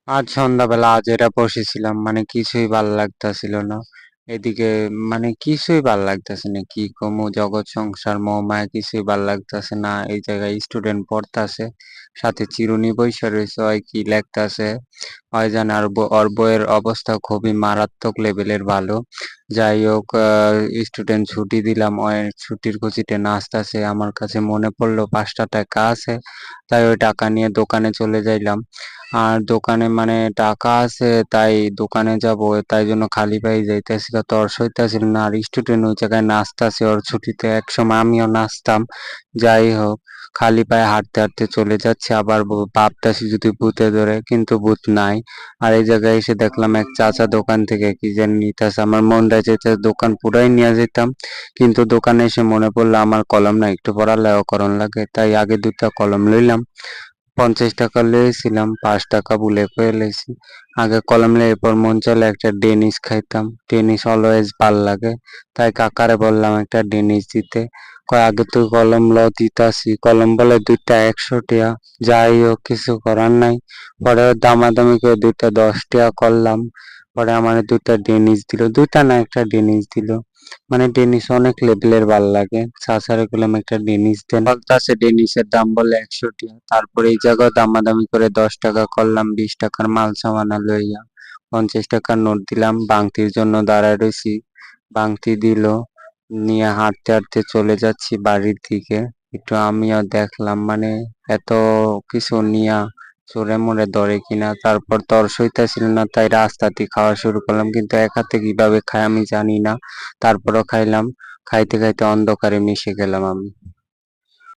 আজ সন্ধ্যাবেলা আজ এটা বসেছিলাম, মানে কিছুই ভাল লাগতাছিল না। এদিকে মানে কিছুই ভাল লাগতেছে না, কি কমু, জগৎ সংসার মোহমায়া কিছুই ভাল লাগতেছে না। এই জায়গায় স্টুডেন্ট পড়তাছে, সাথে চিরুনি বইসা রয়েছে, হয় কি লেখতাছে হয় জানে। আর ওর বইয়ের অবস্থা খুবই মারাত্মক লেভেলের ভালো। যাই হোক, স্টুডেন্ট ছুটি দিলাম, ওই ছুটির খুশিতে নাচতাছে। আমার কাছে মনে পড়লো 5টা টাকা আছে, তাই ওই টাকা নিয়ে দোকানে চলে যাইলাম। আর দোকানে মানে টাকা আছে, তাই দোকানে যাব, তাই জন্য খালি পায়ে যাইতেছিল, তর সইতাছিল না। আর স্টুডেন্ট ওই জায়গায় নাচতাছে ওর ছুটিতে, একসময় আমিও নাচতাম। যাই হোক, খালি পায়ে হাঁটতে হাঁটতে চলে যাচ্ছে, আবার ভাবতাছি যদি ভূতে ধরে, কিন্তু ভূত নাই। আর এই জায়গায় এসে দেখলাম এক চাচা দোকান থেকে কি যেন নিতেছে। আমার মনটা যেতে দোকান পুরাই নিয়ে যেতাম, কিন্তু দোকানে এসে মনে পড়লো আমার কলম না, একটু পড়ালেখা করন লাগে, তাই আগে 2টা কলম লইলাম। 50 টাকা লইছিলাম, 5 টাকা ভুলে করে লইছি। আগে কলম লই, এরপর মন চাইলে একটা ডেনিস খাইতাম, ডেনিস অলওয়েজ ভাল লাগে। তাই কাকারে বললাম একটা ডেনিস দিতে। কয় আগে তুই কলম ল, দিতাছি। কলম বলে 2টা 100 টাকা। যাই হোক, কিছু করার নাই। পরে দামাদামি করে 2টা 10 টাকা করলাম। পরে আমার 2টা ডেনিস দিল, 2টা না একটা ডেনিস দিল। মানে ডেনিস অনেক লেভেলের ভাল লাগে। চাচারে বললাম একটা ডেনিস দেন, বলতাছে ডেনিসের দাম বলে 100 টাকা। তারপরে এই জায়গায় দামাদামি করে 10 টাকা করলাম, 20 টাকার মাল সামানা লইয়া 50 টাকার নোট দিলাম। বাংতির জন্য দাঁড়ায় রইছি, বাংতি দিল, নিয়ে হাঁটতে হাঁটতে চলে যাচ্ছি বাড়ির দিকে। একটু আমিও দেখলাম মানে এত কিছু নিয়া চোরে মোরে ধরে কিনা। তারপর তর সইতাছিল না, তাই রাস্তাতে খাওয়া শুরু করলাম, কিন্তু এক হাতে কিভাবে খাই আমি জানি না। তারপরও খাইলাম, খাইতে খাইতে অন্ধকারে মিশে গেলাম আমি।